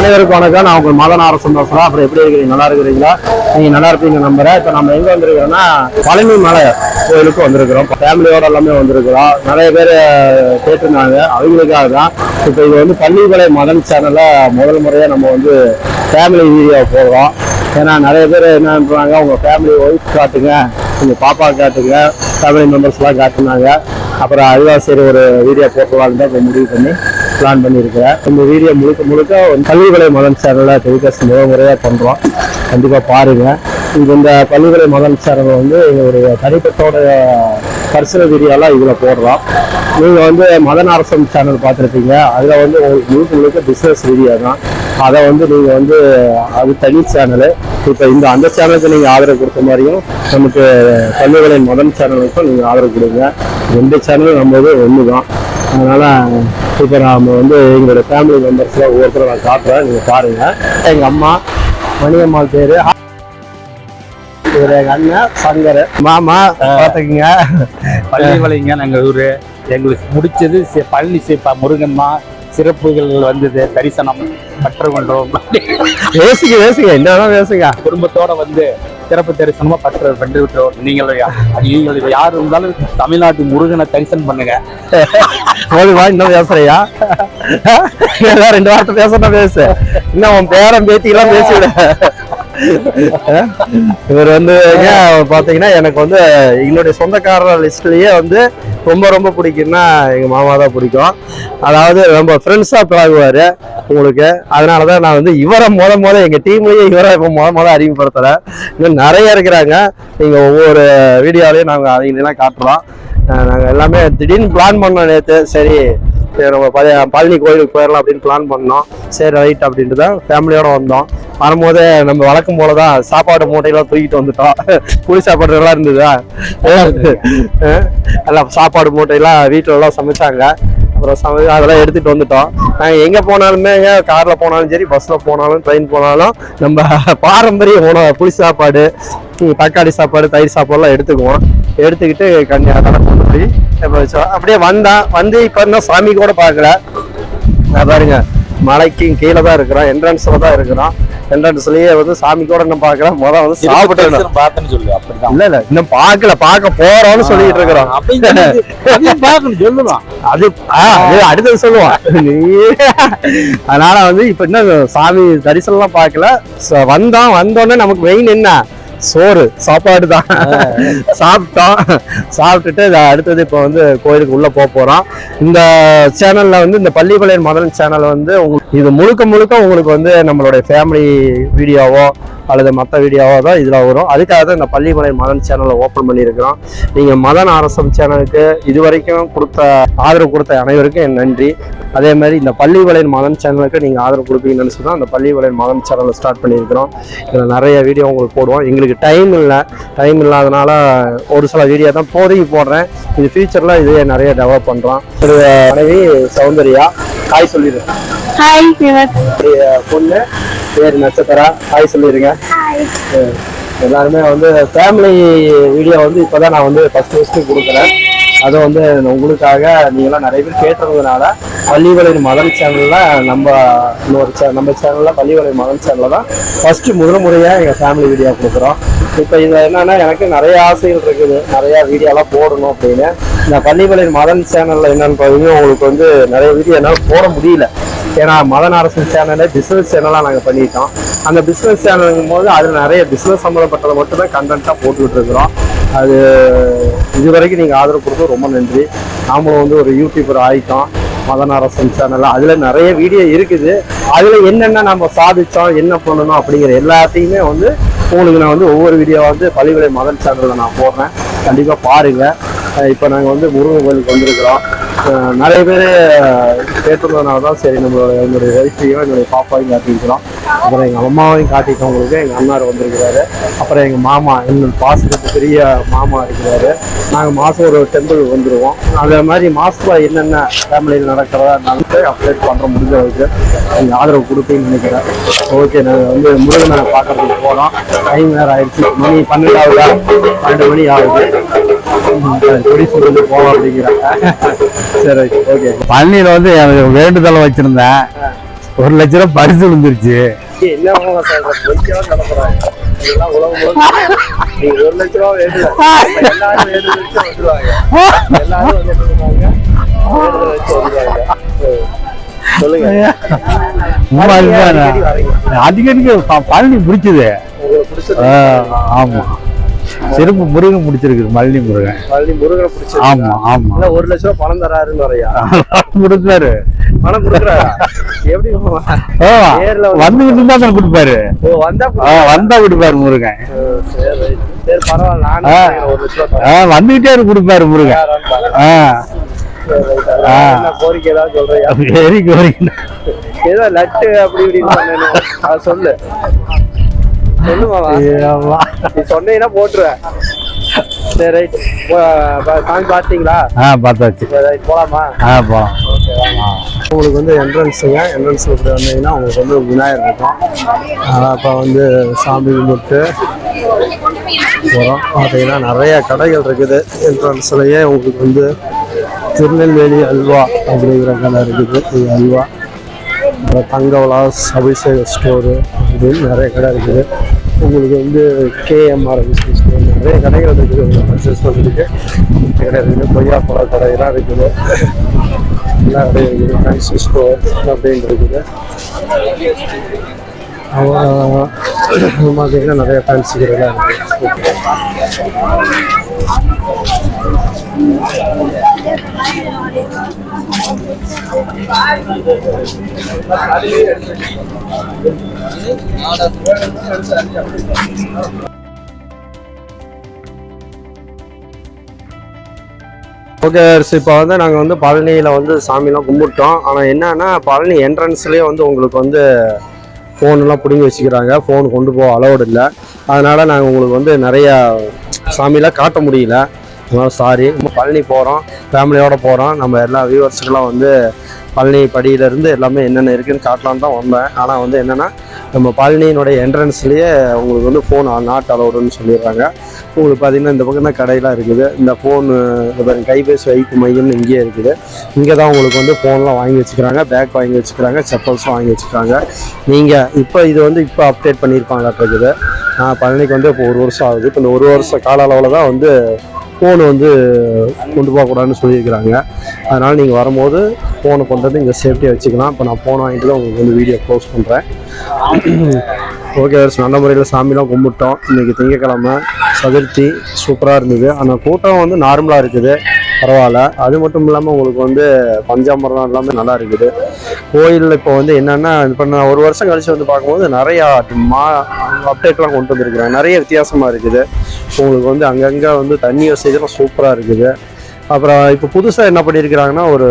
அனைவருக்கும் வணக்கம். நான் உங்கள் மதன் அரசன் பேசுகிறேன். அப்புறம் எப்படி இருக்கிறீங்க? நல்லா இருக்கிறீங்களா? நீங்கள் நல்லா இருப்பீங்க நம்புறேன். இப்போ நம்ம எங்கே வந்திருக்கிறோம்னா பழனி மலை கோயிலுக்கு வந்திருக்கிறோம். ஃபேமிலியோட எல்லாமே வந்திருக்கிறோம். நிறைய பேர் கேட்டிருந்தாங்க, அவங்களுக்காக தான். இப்போ இது வந்து பள்ளிமலை மதன் சேனலில் முதல் முறையாக நம்ம வந்து ஃபேமிலி வீடியோ போடுறோம். ஏன்னா நிறைய பேர் என்ன பண்ணுறாங்க, உங்கள் ஃபேமிலி ஒய்ஃப் காட்டுங்க, உங்கள் பாப்பா காட்டுங்க, ஃபேமிலி மெம்பர்ஸ்லாம் காட்டுனாங்க. அப்புறம் அதுதான் சரி ஒரு வீடியோ போட்டுடலான்னு தான் இப்போ முடிவு பண்ணி பிளான் பண்ணியிருக்கிறேன். இந்த வீடியோ முழுக்க பள்ளிமலை மதன் சேனலில் டெலிகாஸ்ட் முதல் முறையாக பண்ணுறோம். கண்டிப்பாக பாருங்கள். இந்த பள்ளிமலை மதன் சேனல் வந்து எங்களுடைய தனிப்பட்டோட பர்சனல் வீடியோலாம் இதில் போடுறோம். நீங்கள் வந்து மதன் அரசன் சேனல் பார்த்துருப்பீங்க. அதில் வந்து உங்களுக்கு முழுக்க பிஸ்னஸ் வீடியோ தான். அதை வந்து நீங்கள் வந்து அது தனி சேனலு. இப்போ அந்த சேனலுக்கு நீங்கள் ஆதரவு கொடுத்த மாதிரியும் நமக்கு பள்ளிமலை மதன் சேனலுக்கும் நீங்கள் ஆதரவு கொடுங்க. 2 சேனலும் நம்ம ஒன்று தான். அதனால் இப்போ நாம் வந்து எங்களோட ஃபேமிலி மெம்பர்ஸில் ஒவ்வொருத்தரும் நான் காட்டுறேன், நீங்கள் பாருங்கள். எங்கள் அம்மா மணியம்மாள் பேர், இவர் எங்கள் அண்ணன் சங்கர், மாமா பார்த்துக்குங்க. பள்ளிமலைங்க நாங்கள் ஊர். எங்களுக்கு முடிச்சது பழனி முருகன் தான். சிறப்புகள் வந்தது, தரிசனம் பற்றுக்கொண்டோம். பேசுங்க என்னதான் பேசுங்க. குடும்பத்தோட வந்து சிறப்பு தரிசனமா பற்று விட்டோம். நீங்கள் யார் இருந்தாலும் தமிழ்நாட்டு முருகனை தரிசனம் பண்ணுங்க. இன்னும் பேசுறியா? 2 வார்த்தை பேசணும், பேசு. இன்னும் உன் பேரன் பேத்திக்கெல்லாம் பேசிவிட. இவர் வந்து பாத்தீங்கன்னா எனக்கு வந்து எங்களுடைய சொந்தக்காரர் லிஸ்ட்லயே வந்து ரொம்ப பிடிக்கும்னா எங்க மாமா தான் பிடிக்கும். அதாவது ரொம்ப ஃப்ரெண்ட்ஸா பழகுவாரு உங்களுக்கு. அதனாலதான் நான் வந்து இவரை முத எங்க டீம்லயே இவரை இப்ப முத அறிமுகப்படுத்துறேன். இன்னும் நிறைய இருக்கிறாங்க. நீங்க ஒவ்வொரு வீடியோலையும் நாங்க அவங்களெல்லாம் காட்டுறோம். நாங்க எல்லாமே திடீர்னு பிளான் பண்ணோம் நேற்று. சரி நம்ம பழனி கோயிலுக்கு போயிடலாம் அப்படின்னு பிளான் பண்ணோம். சரி ரைட் அப்படின்ட்டு தான் ஃபேமிலியோட வந்தோம். வரும்போது நம்ம வழக்கம் போலதான் சாப்பாடு மூட்டையெல்லாம் தூக்கிட்டு வந்துட்டோம். புளி சாப்பாடு எல்லாம் இருந்ததா, எல்லாம் சாப்பாடு மூட்டையெல்லாம் வீட்டுல எல்லாம் சமைச்சாங்க. அப்புறம் அதெல்லாம் எடுத்துட்டு வந்துட்டோம். நாங்கள் எங்க போனாலுமே, கார்ல போனாலும் சரி, பஸ்ல போனாலும், ட்ரெயின் போனாலும் நம்ம பாரம்பரிய உணவு புளி சாப்பாடு, தக்காளி சாப்பாடு, தயிர் சாப்பாடுலாம் எடுத்துக்குவோம். எடுத்துக்கிட்டு கன்னியாகுமரி கொண்டு போய் அப்படியே வந்து இப்ப இன்னும் சாமி கூட பார்க்கல. பாருங்க, மலைக்கு கீழே தான் இருக்கிறோம், என்ட்ரன்ஸ்ல தான் இருக்கிறோம். என்ட்ரன்ஸ்லயே வந்து சாமி கூட இன்னும் பார்க்கலாம். முதல்ல வந்து சாப்பிட்டு பார்த்தேன்னு சொல்லு. அப்படிதான் இல்ல இன்னும் பார்க்க போறோம்னு சொல்லிட்டு இருக்கிறோம். சொல்லுவான் அது அடுத்தது சொல்லுவான். அதனால வந்து இப்ப இன்னும் சாமி தரிசனம் எல்லாம் பார்க்கல. வந்தோடனே நமக்கு மெயின் என்ன, சோறு சாப்பாடு தான். சாப்பிட்டுட்டு அடுத்தது இப்போ வந்து கோயிலுக்கு உள்ள போறோம். இந்த சேனல்ல வந்து இந்த பள்ளிமலை மதன் சேனல் வந்து இது முழுக்க உங்களுக்கு வந்து நம்மளுடைய ஃபேமிலி வீடியோவோ அல்லது மற்ற வீடியோவோ தான் இதில் வரும். அதுக்காக தான் இந்த பள்ளிமலை மதன் சேனலை ஓப்பன் பண்ணியிருக்கிறோம். நீங்கள் மதன் அரசன் சேனலுக்கு இதுவரைக்கும் ஆதரவு கொடுத்த அனைவருக்கும் என் நன்றி. அதே மாதிரி இந்த பள்ளிமலை மதன் சேனலுக்கு நீங்கள் ஆதரவு கொடுப்பீங்கன்னு சொன்னால் அந்த பள்ளிமலை மதன் சேனலை ஸ்டார்ட் பண்ணியிருக்கிறோம். இதில் நிறைய வீடியோ உங்களுக்கு போடுவோம். எங்களுக்கு டைம் இல்லாதனால ஒரு சில வீடியோ தான் போதைக்கு போடுறேன். இது ஃபியூச்சரில் இதே நிறைய டெவலப் பண்ணுறோம். மனைவி சௌந்தர்யா, ஹாய் சொல்லிடுறேன். ஹாய் பொண்ணு பேர் நட்சத்திரா, ஹாய் சொல்லிடுங்க. எல்லாருமே வந்து ஃபேமிலி வீடியோ வந்து இப்போதான் நான் வந்து ஃபர்ஸ்ட் கொடுக்குறேன். அதை வந்து உங்களுக்காக நீங்களாம் நிறைய பேர் கேட்டதுனால பள்ளிமலை மதன் சேனல்ல நம்ம சேனல்ல பள்ளிமலை மதன் சேனல்ல தான் ஃபர்ஸ்ட் முறையாக எங்கள் ஃபேமிலி வீடியோ கொடுக்குறோம். இப்போ இது என்னன்னா, எனக்கு நிறைய ஆசைகள் இருக்குது, நிறைய வீடியோலாம் போடணும் அப்படின்னு. இந்த பள்ளிமலை மதன் சேனல்ல என்னன்னு பார்த்தீங்கன்னா, உங்களுக்கு வந்து நிறைய வீடியோ என்னால் போட முடியல. ஏன்னா மதன் அரசன் சேனலை பிஸ்னஸ் சேனலாக நாங்கள் பண்ணிட்டோம். அந்த பிஸ்னஸ் சேனலுங்கும் போது அதில் நிறைய பிஸ்னஸ் சம்மந்தப்பட்டதை மட்டும்தான் கண்டென்ட்டாக போட்டுக்கிட்டு இருக்கிறோம். அது இதுவரைக்கும் நீங்கள் ஆதரவு கொடுத்து ரொம்ப நன்றி. நாமளும் வந்து ஒரு யூடியூபர் ஆகிட்டோம் மதன் அரசன் சேனலில். அதில் நிறைய வீடியோ இருக்குது. அதில் என்னென்ன நம்ம சாதித்தோம், என்ன பண்ணணும் அப்படிங்கிற எல்லாத்தையுமே வந்து உங்களுக்கு நான் வந்து ஒவ்வொரு வீடியோவாக வந்து பள்ளிமலை மதன் சேனலில் நான் போடுறேன். கண்டிப்பாக பாருங்கள். இப்போ நாங்கள் வந்து முருகன் கோயிலுக்கு வந்திருக்கிறோம். நிறைய பேர் கேட்டிருந்ததுனால தான் சரி என்னுடைய ஒய்ஃபையும் என்னுடைய பாப்பாவையும் காட்டியிருக்கிறோம். அப்புறம் எங்கள் அம்மாவையும் காட்டிட்டோம். உங்களுக்கு எங்கள் அண்ணார் வந்திருக்கிறாரு. அப்புறம் எங்கள் மாமா, என்னோட பாசத்துக்கு பெரிய மாமா இருக்கிறாரு. நாங்கள் மாதம் ஒரு டெம்பிள் வந்துடுவோம். அதே மாதிரி மாதத்தில் என்னென்ன ஃபேமிலியில் நடக்கிறதா அப்டேட் பண்ணுற முடிஞ்சவருக்கு நீங்கள் ஆதரவு கொடுப்பீங்கன்னு நினைக்கிறேன். ஓகே, நாங்கள் வந்து முருகனை பார்க்கறதுக்கு போகிறோம். டைம் நேரம் ஆயிடுச்சு, மணி 12 மணி ஆகுது. கொடி சொல்றது போவோம் அப்படிங்கிறேன். சரி ஓகே. பழனியில வந்து எனக்கு வேண்டுதல் வச்சிருந்தேன். 1 லட்ச ரூபா பரிசு விழுந்துருச்சு. என்ன சொல்றேன் கிளம்புறாங்க இதெல்லாம் உலகம் நீங்க 1 லட்ச ரூபா வேணும்ல எல்லாரும் வேணும்னு வச்சு வந்துருவாங்க. எல்லாரும் வந்து என்ன பண்ணுவாங்க வேணும்னு வச்சு வந்துருவாங்க. சொல்லுங்க. அடிக்கடிக்கு பழனி பிடிச்சது. உங்களுக்கு பிடிச்சது? ஆமா, சிறப்பு முருகன் பிடிச்சிருக்கு. மல்லி முருகன் பிடிச்சது. ஆமா ஆமா. 1 லட்ச ரூபா பணம் தராருன்னு வரையா கொடுத்தாரு. பணம் கொடுக்குறாரா? எப்படி வந்துகிட்டு இருந்தா கொடுப்பாரு. வந்தா கொடுப்பாரு முருகன். சரி பரவாயில்ல. 1 லட்ச ரூபா வந்துகிட்டே கொடுப்பாரு முருகன். கோரிக்கை ஏதாவது சொல்றியா? வெரி கோரிக்கை ஏதோ லட்டு அப்படி இப்படின்னு சொல்லு சொல்லுமா. நீ சொன்னீங்கன்னா போட்டுருவேன். சரி ரைட். சாமி பார்த்தீங்களா? பார்த்தாச்சு. ரைட் போலாமா? போலாம். உங்களுக்கு வந்து என்ட்ரன்ஸுங்க. என்ட்ரன்ஸில் இப்படி வந்தீங்கன்னா உங்களுக்கு வந்து விநாயகர் இருக்கும். அப்போ வந்து சாமி கும்பிட்டு போகிறோம். பார்த்தீங்கன்னா நிறைய கடைகள் இருக்குது. என்ட்ரன்ஸ்லேயே உங்களுக்கு வந்து திருநெல்வேலி அல்வா அப்படிங்கிற கடை இருக்குது. இது அல்வா, தங்க விலாஸ், அபிஷேக ஸ்டோரு அப்படின்னு நிறைய கடை இருக்குது. உங்களுக்கு வந்து KMR பிஸ்னஸ் ஸ்டோர் நிறைய கடைகள் இருக்குது. உங்களுக்கு பர்ச்சேஸ் பண்ணுறதுக்கு கடை இருக்குது. கொய்யாப்பழ கடையெல்லாம் இருக்குது. எல்லா கடையும் இருக்குது. ஃபேன்சி ஸ்டோர் அப்படின்னு இருக்குது. பார்த்தீங்கன்னா நிறைய ஃபேன்சி கடையெல்லாம் இருக்குது. ஓகே, இப்போ வந்து நாங்கள் வந்து பழனியில் வந்து சாமிலாம் கும்பிட்டோம். ஆனால் என்னன்னா பழனி என்ட்ரன்ஸ்லேயே வந்து உங்களுக்கு வந்து ஃபோன்லாம் பிடுங்கி வச்சுக்கிறாங்க. ஃபோன் கொண்டு போக அலோடு இல்லை. அதனால் நாங்கள் உங்களுக்கு வந்து நிறையா சாமிலாம் காட்ட முடியல. அதனால் சாரி. பழனி போகிறோம், ஃபேமிலியோடு போகிறோம். நம்ம எல்லா வியூவர்ஸுக்கெல்லாம் வந்து பழனி படியிலேருந்து எல்லாமே என்னென்ன இருக்குதுன்னு காட்டலான்னு தான் வந்தேன். ஆனால் வந்து என்னென்னா நம்ம பழனியினுடைய என்ட்ரன்ஸ்லேயே உங்களுக்கு வந்து ஃபோன் நாட் அலோடுன்னு சொல்லிடுறாங்க. உங்களுக்கு பார்த்தீங்கன்னா இந்த பக்கம் தான் கடையெல்லாம் இருக்குது. இந்த ஃபோனு கைபேசி வைப்பு மையம்னு இங்கேயே இருக்குது. இங்கே தான் உங்களுக்கு வந்து ஃபோன்லாம் வாங்கி வச்சுக்கிறாங்க, பேக் வாங்கி வச்சுக்கிறாங்க, செப்பல்ஸும் வாங்கி வச்சுக்கிறாங்க. நீங்கள் இப்போ இது வந்து இப்போ அப்டேட் பண்ணியிருப்பாங்களாட்டு இருக்குது. பழனிக்கு வந்து இப்போ 1 வருஷம் ஆகுது. இப்போ இந்த 1 வருஷ கால அளவில் தான் வந்து ஃபோனு வந்து கொண்டு போகக்கூடாதுன்னு சொல்லியிருக்கிறாங்க. அதனால் நீங்கள் வரும்போது ஃபோனை கொண்டு வந்து இங்கே சேஃப்டியாக வச்சுக்கலாம். இப்போ நான் ஃபோன் வாங்கிட்டு தான் உங்களுக்கு வந்து வீடியோ க்ளோஸ் பண்ணுறேன். ஓகே, நல்ல முறையில் சாமிலாம் கும்பிட்டோம். இன்றைக்கி திங்கக்கிழமை சதுர்த்தி சூப்பராக இருந்தது. ஆனால் கூட்டம் வந்து நார்மலாக இருக்குது, பரவாயில்ல. அது மட்டும் இல்லாமல் உங்களுக்கு வந்து பஞ்சாமிரம் எல்லாமே நல்லா இருக்குது. கோயிலில் இப்போ வந்து என்னென்னா இப்போ நான் 1 வருஷம் கழிச்சு வந்து பார்க்கும்போது நிறையா அப்டேட்லாம் கொண்டு வந்துருக்குறாங்க. நிறைய வித்தியாசமாக இருக்குது. உங்களுக்கு வந்து அங்கங்கே வந்து தண்ணி வசதிலாம் சூப்பராக இருக்குது. அப்புறம் இப்போ புதுசாக என்ன பண்ணியிருக்கிறாங்கன்னா ஒரு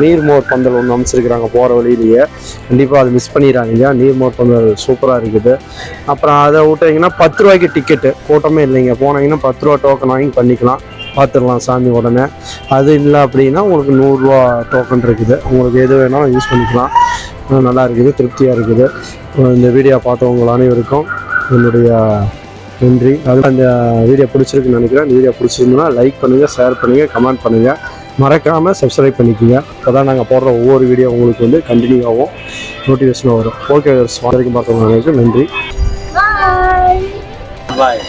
நீர் மோர் பந்தல் ஒன்று அமைச்சிருக்கிறாங்க போகிற வழியிலேயே. கண்டிப்பாக அது மிஸ் பண்ணிடுறாங்க. நீர் மோர் பந்தல் சூப்பராக இருக்குது. அப்புறம் அதை விட்டிங்கன்னா 10 ரூபாய்க்கு டிக்கெட்டு, கூட்டமே இல்லைங்க. போனீங்கன்னா 10 ரூபா டோக்கன் வாங்கி பண்ணிக்கலாம், பார்த்துடலாம் சாமி உடனே. அது இல்லை அப்படின்னா உங்களுக்கு 100 ரூபா டோக்கன் இருக்குது. உங்களுக்கு எது வேணாலும் யூஸ் பண்ணிக்கலாம். நல்லா இருக்குது, திருப்தியாக இருக்குது. இந்த வீடியோ பார்த்தவங்க அனைவருக்கும் என்னுடைய நன்றி. அது அந்த வீடியோ பிடிச்சிருக்குன்னு நினைக்கிறேன். இந்த வீடியோ பிடிச்சிருந்தோன்னா லைக் பண்ணுங்கள், ஷேர் பண்ணுங்கள், கமெண்ட் பண்ணுங்கள். மறக்காமல் சப்ஸ்கிரைப் பண்ணிக்கோங்க. அப்போ தான் நாங்கள் போடுற ஒவ்வொரு வீடியோ உங்களுக்கு வந்து கண்டினியூ ஆகும், நோட்டிஃபிகேஷன் வரும். ஓகே, வரைக்கும் பார்த்தவங்களுக்கு நன்றி. பாய்.